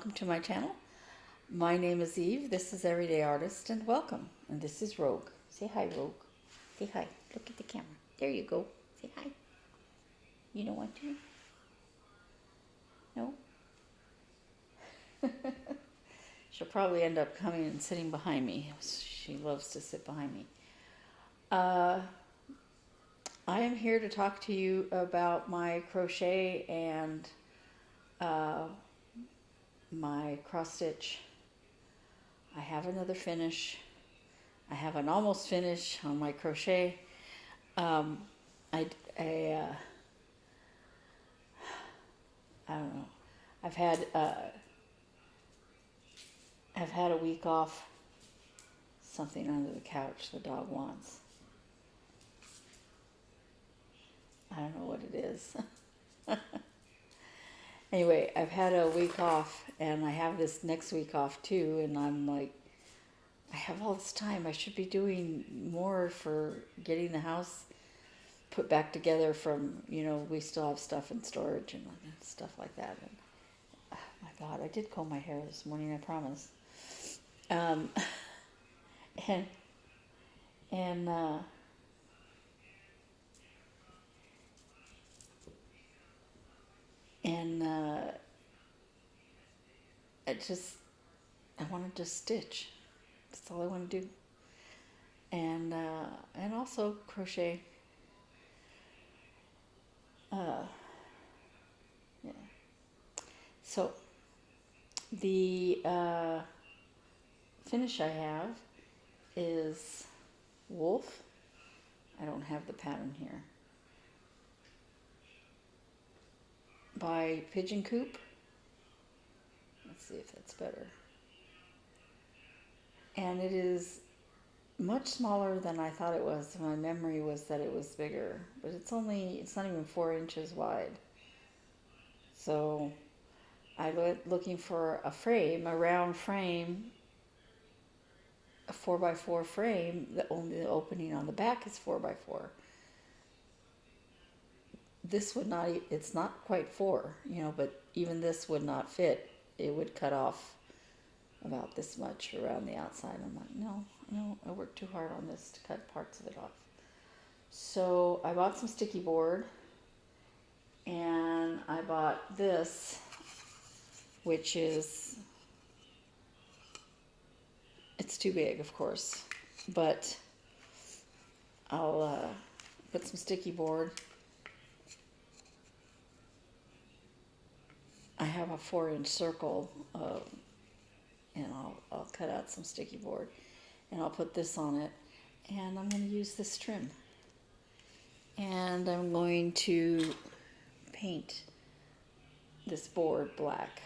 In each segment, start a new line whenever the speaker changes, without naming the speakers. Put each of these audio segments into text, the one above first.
welcome to my channel. My name is Eve, this is Everyday Artist, and welcome. And this is Rogue. Say hi, Rogue. Say hi. Look at the camera. There you go. Say hi. You don't want to? No? She'll probably end up coming and sitting behind me. She loves to sit behind me. I am here to talk to you about my crochet and my cross stitch. I have another finish. I have an almost finish on my crochet. I don't know. I've had a week off. Something under the couch the dog wants. I don't know what it is. Anyway, I've had a week off, and I have this next week off too, and I'm like, I have all this time. I should be doing more for getting the house put back together from, we still have stuff in storage and stuff like that. And, oh my God, I did comb my hair this morning, I promise. And I want to just stitch. That's all I want to do. And also crochet. Yeah. So the finish I have is wolf. I don't have the pattern here. By Pigeon Coop. Let's see if that's better. And it is much smaller than I thought it was. My memory was that it was bigger, but it's not even 4 inches wide. So I went looking for a frame, a round frame, a 4x4 frame. Only the opening on the back is 4x4. This would not, it's not quite 4, but even this would not fit. It would cut off about this much around the outside. I'm like, no, I worked too hard on this to cut parts of it off. So I bought some sticky board, and I bought this, which is, it's too big, of course, but I'll put some sticky board. I have a 4-inch circle, and I'll cut out some sticky board, and I'll put this on it, and I'm going to use this trim, and I'm going to paint this board black.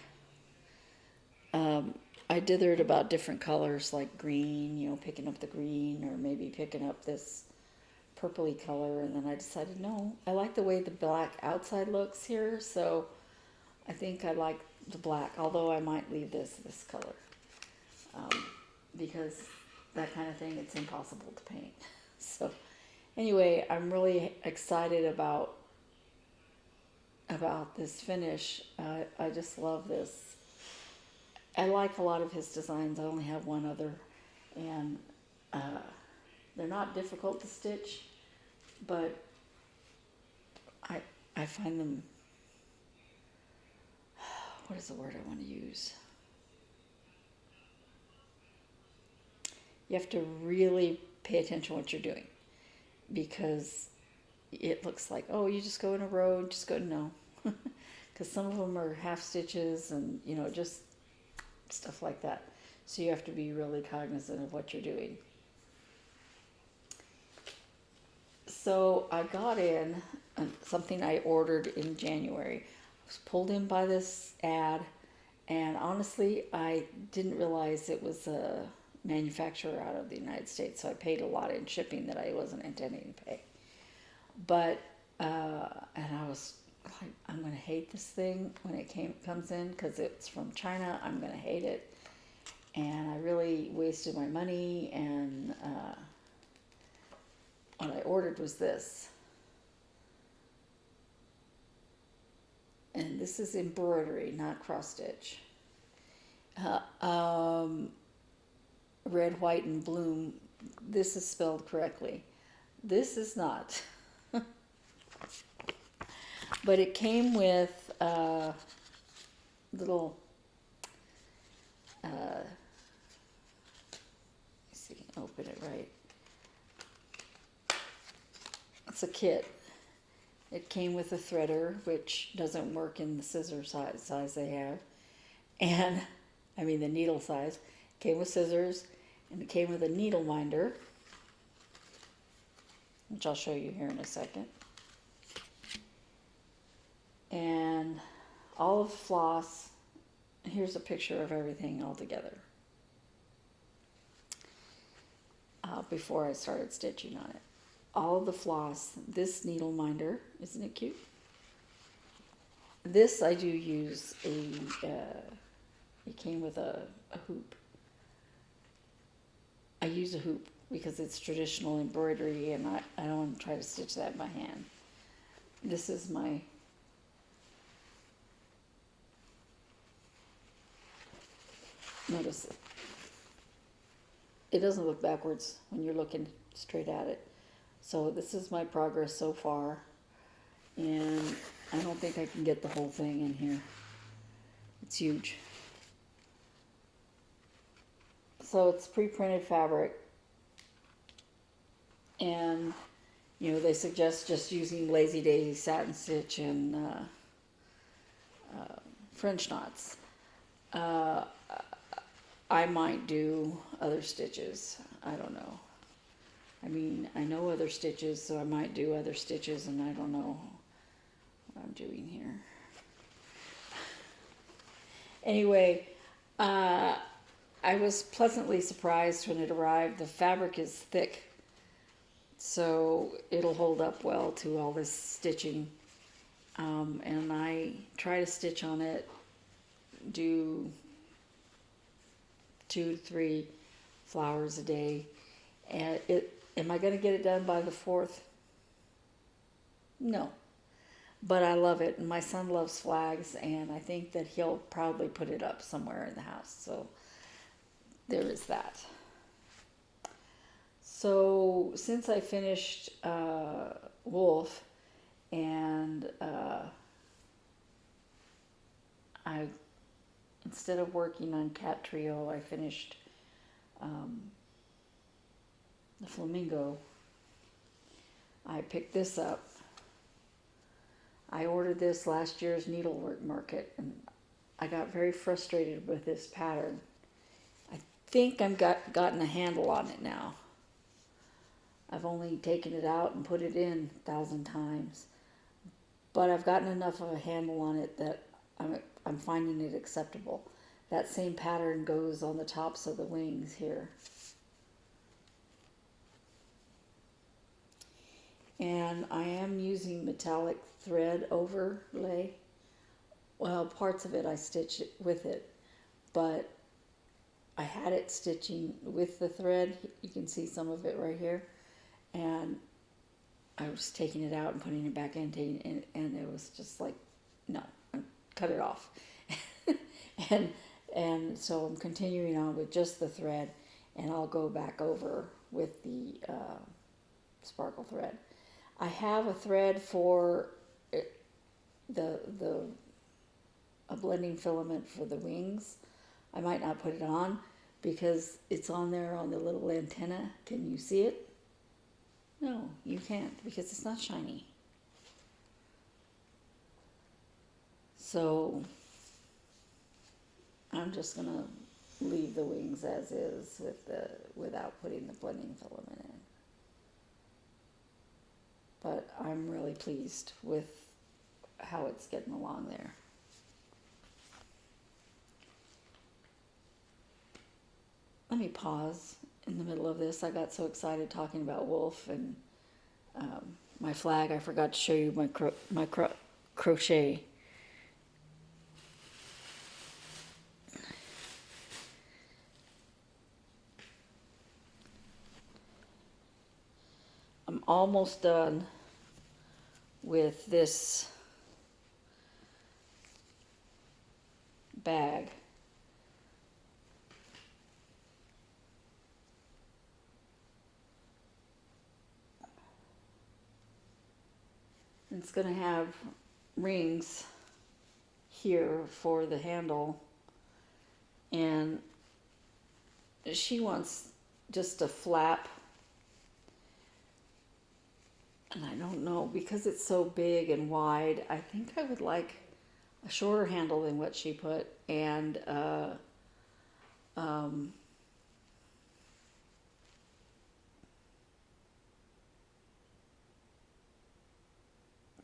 I dithered about different colors like green, picking up the green, or maybe picking up this purpley color, and then I decided, no, I like the way the black outside looks here, so I think I like the black, although I might leave this color, because that kind of thing, it's impossible to paint. So anyway, I'm really excited about this finish. I just love this. I like a lot of his designs. I only have one other, and they're not difficult to stitch, but I find them, what is the word I want to use? You have to really pay attention to what you're doing, because it looks like, oh, you just go in a row, no. Because some of them are half stitches and, just stuff like that. So you have to be really cognizant of what you're doing. So I got in something I ordered in January. I was pulled in by this ad, and honestly, I didn't realize it was a manufacturer out of the United States, so I paid a lot in shipping that I wasn't intending to pay. But, and I was like, I'm going to hate this thing when it comes in, because it's from China. I'm going to hate it. And I really wasted my money, and what I ordered was this. And this is embroidery, not cross stitch. Red, white, and bloom. This is spelled correctly. This is not. But it came with little, let's see, open it right. It's a kit. It came with a threader, which doesn't work in the scissor size they have. And, I mean the needle size. It came with scissors, and it came with a needle minder, which I'll show you here in a second. And all of floss. Here's a picture of everything all together. Before I started stitching on it. All of the floss, this needle minder, isn't it cute? This I do use it came with a hoop. I use a hoop because it's traditional embroidery and I don't want to try to stitch that by hand. This is my notice it doesn't look backwards when you're looking straight at it. So this is my progress so far, and I don't think I can get the whole thing in here. It's huge. So it's pre-printed fabric, and you know they suggest just using Lazy Daisy satin stitch and French knots. I might do other stitches. I don't know. I mean, I know other stitches, so I might do other stitches, and I don't know what I'm doing here. Anyway, I was pleasantly surprised when it arrived. The fabric is thick, so it'll hold up well to all this stitching. And I try to stitch on it, do 2 to 3 flowers a day. And am I going to get it done by the 4th? No. But I love it, and my son loves flags, and I think that he'll probably put it up somewhere in the house. So there is that. So since I finished Wolf, and I, instead of working on Cat Trio, I finished the Flamingo. I picked this up. I ordered this last year's needlework market, and I got very frustrated with this pattern. I think I've gotten a handle on it now. I've only taken it out and put it in 1,000 times, but I've gotten enough of a handle on it that I'm finding it acceptable. That same pattern goes on the tops of the wings here. And I am using metallic thread overlay. Well, parts of it I stitched with it, but I had it stitching with the thread. You can see some of it right here. And I was taking it out and putting it back in, and it was just like, no, cut it off. and so I'm continuing on with just the thread, and I'll go back over with the sparkle thread. I have a thread for a blending filament for the wings. I might not put it on because it's on there on the little antenna. Can you see it? No, you can't because it's not shiny. So I'm just gonna leave the wings as is without putting the blending filament in. But I'm really pleased with how it's getting along there. Let me pause in the middle of this. I got so excited talking about Wolf and my flag. I forgot to show you my crochet. I'm almost done with this bag. it's going to have rings here for the handle, and she wants just a flap, and I don't know, because it's so big and wide, I think I would like a shorter handle than what she put, and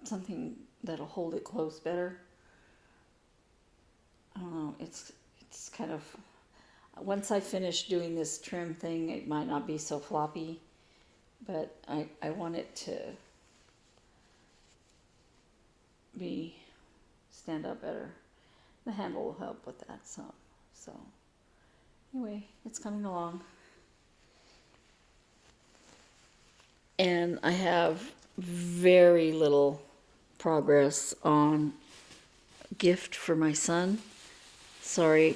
something that'll hold it close better. I don't know, it's kind of, once I finish doing this trim thing, it might not be so floppy, but I want it to stand up better. The handle will help with that some. So anyway, it's coming along. And I have very little progress on gift for my son. Sorry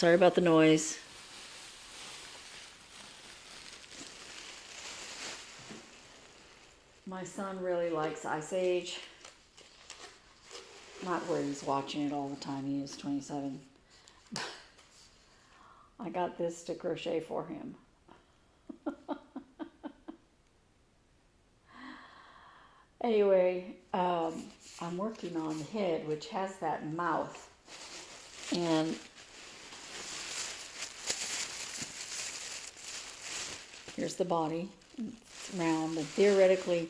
about the noise. My son really likes Ice Age. Not where he's watching it all the time. He is 27. I got this to crochet for him. Anyway, I'm working on the head, which has that mouth. And here's the body. It's round, and theoretically,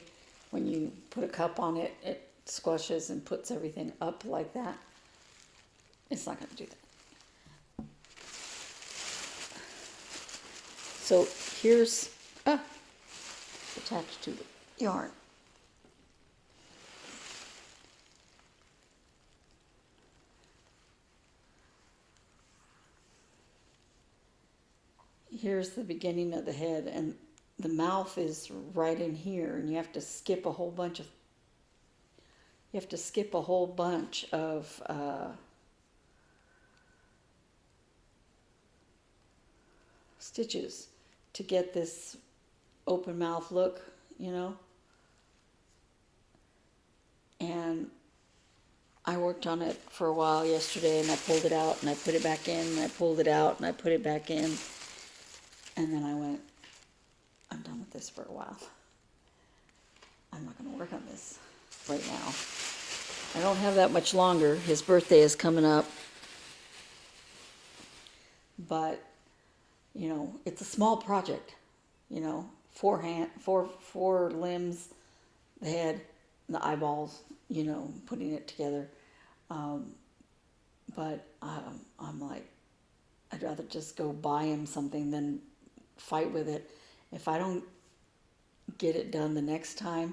when you put a cup on it, it squashes and puts everything up like that. It's not going to do that. So here's attached to the yarn. Here's the beginning of the head, and the mouth is right in here, and you have to skip a whole bunch of stitches to get this open mouth look, you know. And I worked on it for a while yesterday, and I pulled it out and I put it back in, and I pulled it out and I put it back in, and then I went, I'm done with this for a while. I'm not going to work on this right now. I don't have that much longer. His birthday is coming up. But, you know, it's a small project. You know, four limbs, the head, the eyeballs, you know, putting it together. But I'm like, I'd rather just go buy him something than fight with it. If I don't get it done the next time,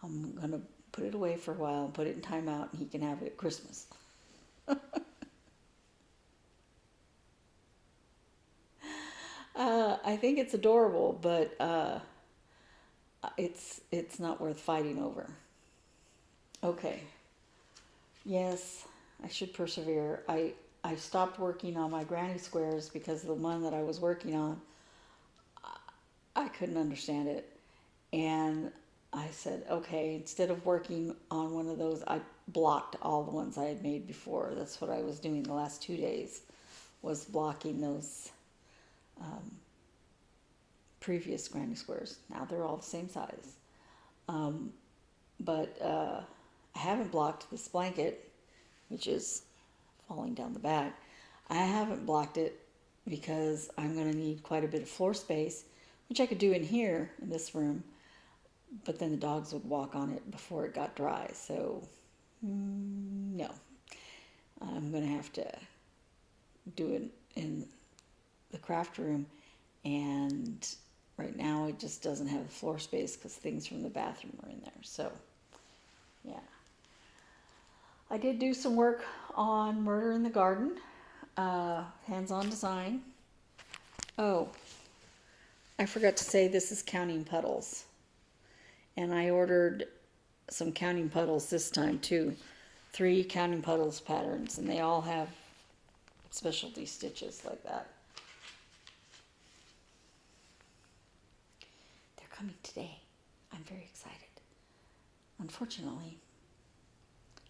I'm going to put it away for a while and put it in timeout, and he can have it at Christmas. I think it's adorable, but it's not worth fighting over. Okay. Yes, I should persevere. I stopped working on my granny squares because the one that I was working on, I couldn't understand it. And I said, okay, instead of working on one of those, I blocked all the ones I had made before. That's what I was doing the last 2 days, was blocking those previous granny squares. Now they're all the same size. But I haven't blocked this blanket, which is falling down the back. I haven't blocked it because I'm going to need quite a bit of floor space, which I could do in here, in this room. But then the dogs would walk on it before it got dry. So, no. I'm going to have to do it in the craft room. And right now it just doesn't have the floor space because things from the bathroom are in there. So, yeah. I did do some work on Murder in the Garden. Hands-on design. Oh, I forgot to say this is counting puddles. And I ordered some counting puddles this time too. 3 counting puddles patterns, and they all have specialty stitches like that. They're coming today. I'm very excited. Unfortunately,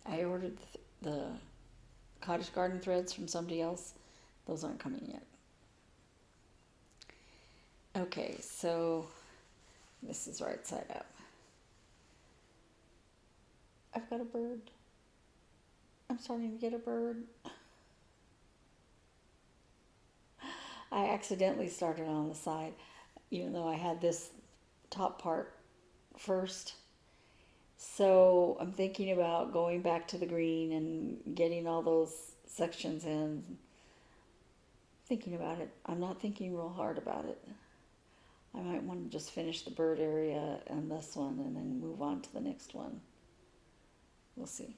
I ordered the cottage garden threads from somebody else. Those aren't coming yet. Okay, so this is right side up. I've got a bird. I'm starting to get a bird. I accidentally started on the side, even though I had this top part first. So I'm thinking about going back to the green and getting all those sections in. Thinking about it. I'm not thinking real hard about it. I might want to just finish the bird area and this one and then move on to the next one. We'll see.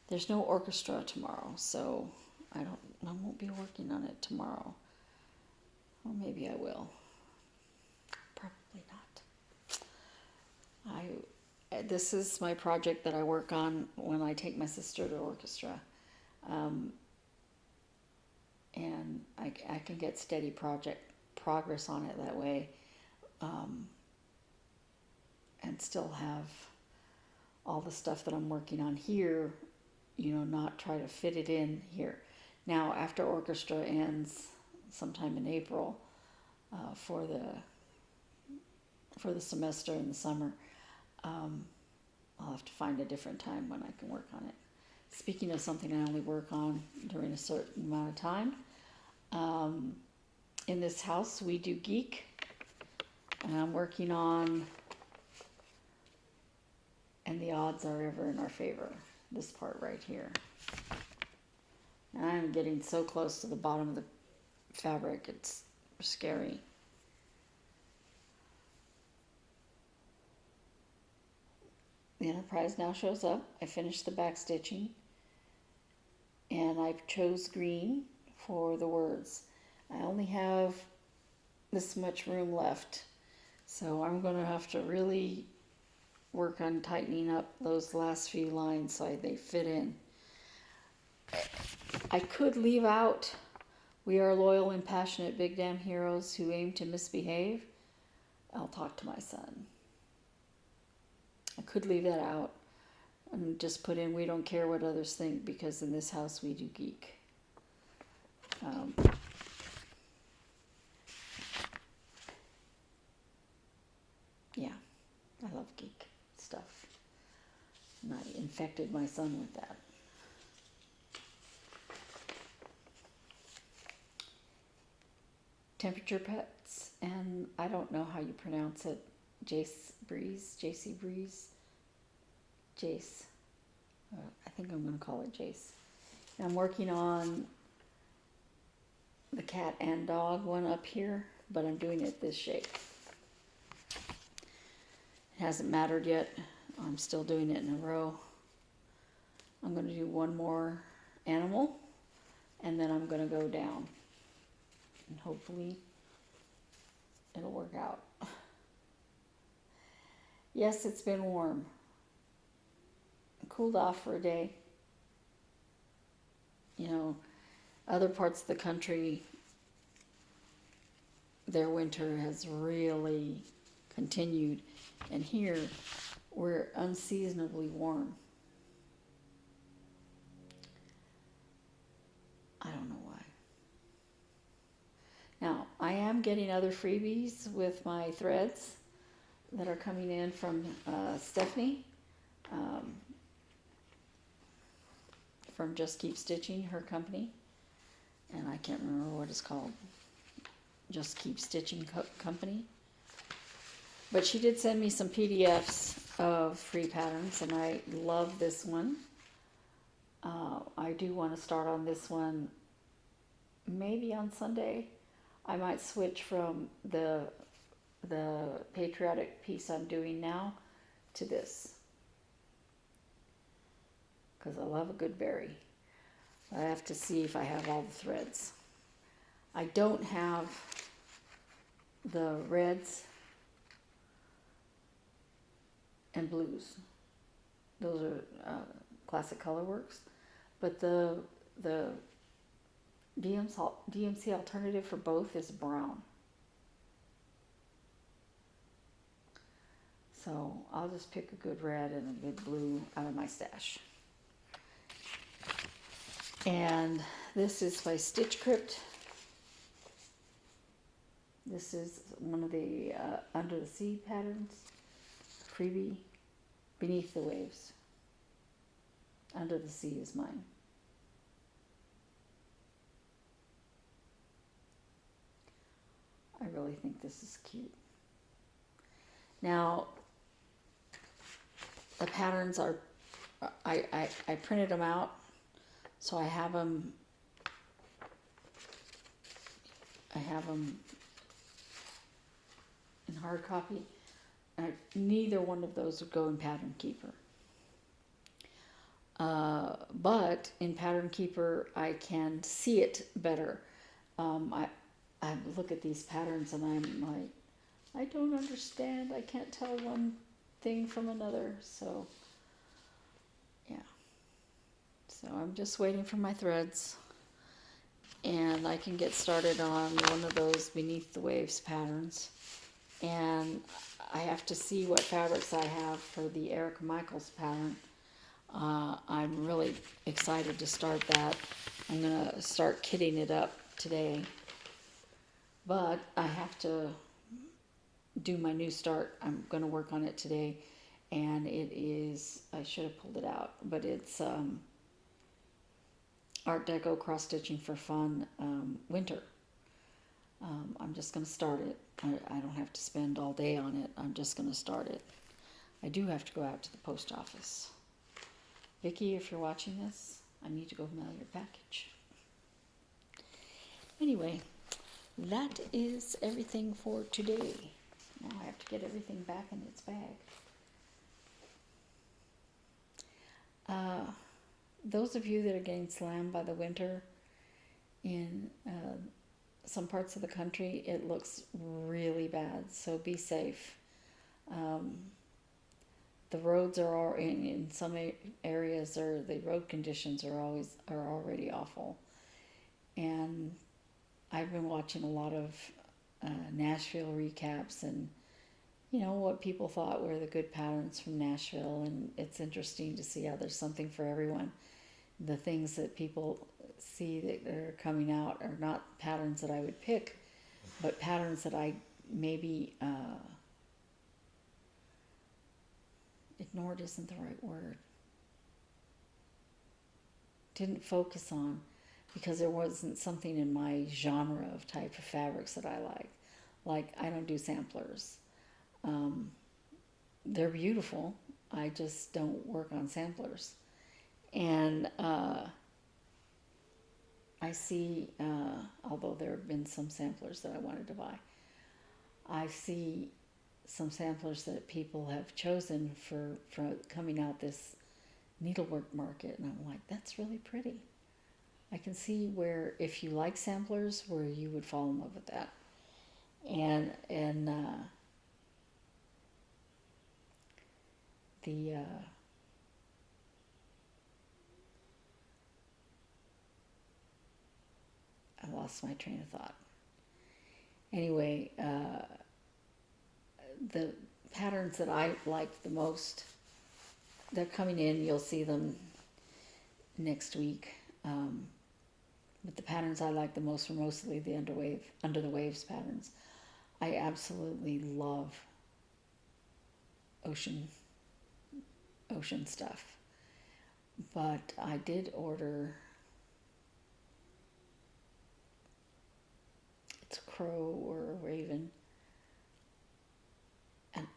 There's no orchestra tomorrow, so I won't be working on it tomorrow. Or maybe I will. Probably not. This is my project that I work on when I take my sister to orchestra. And I can get steady progress on it that way, and still have all the stuff that I'm working on here, not try to fit it in here. Now, after orchestra ends sometime in April, for the semester in the summer, I'll have to find a different time when I can work on it. Speaking of something I only work on during a certain amount of time, in this house we do Geek, and I'm working on, and the odds are ever in our favor, this part right here. And I'm getting so close to the bottom of the fabric, it's scary. The Enterprise now shows up. I finished the back stitching, and I chose green for the words. I only have this much room left, so I'm going to have to really work on tightening up those last few lines so they fit in. I could leave out, "We are loyal and passionate big damn heroes who aim to misbehave." I'll talk to my son. I could leave that out and just put in, "We don't care what others think, because in this house we do Geek." Yeah, I love Geek stuff. And I infected my son with that. Temperature Pets, and I don't know how you pronounce it. JaceBreeze, Jace. I think I'm going to call it Jace. And I'm working on the cat and dog one up here, but I'm doing it this shape. It hasn't mattered yet. I'm still doing it in a row. I'm going to do one more animal, and then I'm going to go down. And hopefully it'll work out. Yes, it's been warm. It cooled off for a day. Other parts of the country, their winter has really continued. And here, we're unseasonably warm. I don't know why. Now, I am getting other freebies with my threads that are coming in from Stephanie, from Just Keep Stitching, her company. And I can't remember what it's called. Just Keep Stitching Company. But she did send me some PDFs of free patterns, and I love this one. I do want to start on this one maybe on Sunday. I might switch from the patriotic piece I'm doing now to this, because I love a good berry. I have to see if I have all the threads. I don't have the reds and blues. Those are Classic Colorworks, but the DMC alternative for both is brown. So I'll just pick a good red and a good blue out of my stash. And this is by Stitch Crypt. This is one of the Under the Sea patterns. Freebie. Beneath the Waves. Under the Sea is mine. I really think this is cute. Now, the patterns are, I printed them out, so I have them in hard copy. Neither one of those would go in Pattern Keeper. But in Pattern Keeper, I can see it better. I look at these patterns and I'm like, I don't understand. I can't tell one thing from another. So, yeah. So I'm just waiting for my threads. And I can get started on one of those Beneath the Waves patterns. And I have to see what fabrics I have for the Erica Michaels pattern. I'm really excited to start that. I'm going to start kitting it up today. But I have to do my new start. I'm going to work on it today. And it is, I should have pulled it out, but it's Art Deco Cross Stitching for Fun Winter. I'm just going to start it. I don't have to spend all day on it. I'm just going to start it. I do have to go out to the post office. Vicki, if you're watching this, I need to go mail your package. Anyway, that is everything for today. Now I have to get everything back in its bag. Those of you that are getting slammed by the winter in some parts of the country, it looks really bad, so be safe. The roads are all in some areas, or the road conditions are already awful. And I've been watching a lot of Nashville recaps, and you know what people thought were the good patterns from Nashville, and it's interesting to see how there's something for everyone. The things that people see that are coming out are not patterns that I would pick, but patterns that I maybe ignored isn't the right word. Didn't focus on because there wasn't something in my genre of type of fabrics that I like. Like, I don't do samplers. They're beautiful. I just don't work on samplers. And I see, although there have been some samplers that I wanted to buy, I see some samplers that people have chosen for coming out this needlework market, and I'm like, that's really pretty. I can see where, if you like samplers, where you would fall in love with that. And I lost my train of thought. Anyway, the patterns that I like the most, they're coming in. You'll see them next week. But the patterns I like the most are mostly the Under the Waves patterns. I absolutely love ocean stuff. But I did order, it's a crow or a raven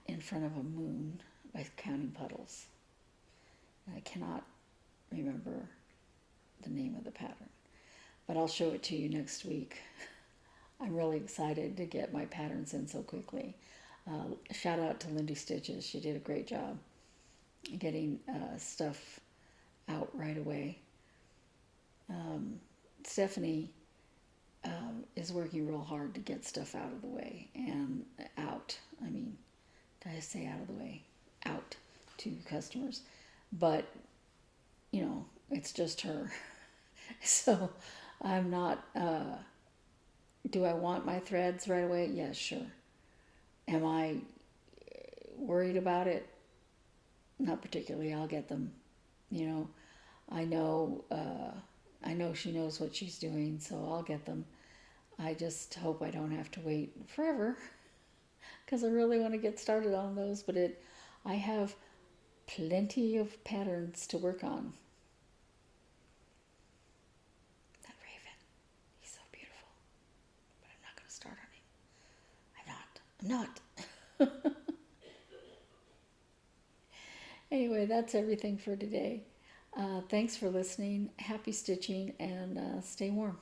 in front of a moon by Counting Puddles. And I cannot remember the name of the pattern, but I'll show it to you next week. I'm really excited to get my patterns in so quickly. Shout out to Lindy Stitches. She did a great job getting stuff out right away. Stephanie is working real hard to get stuff out of the way and out. I mean, did I say out of the way? Out to customers. But, you know, it's just her. So I'm not, do I want my threads right away? Yes, sure. worried about it. Not particularly. I'll get them. You know, I know, I know she knows what she's doing, so I'll get them. I just hope I don't have to wait forever because I really want to get started on those. But I have plenty of patterns to work on. That raven, he's so beautiful. But I'm not going to start on him. I'm not. Anyway, that's everything for today. Thanks for listening. Happy stitching, and stay warm.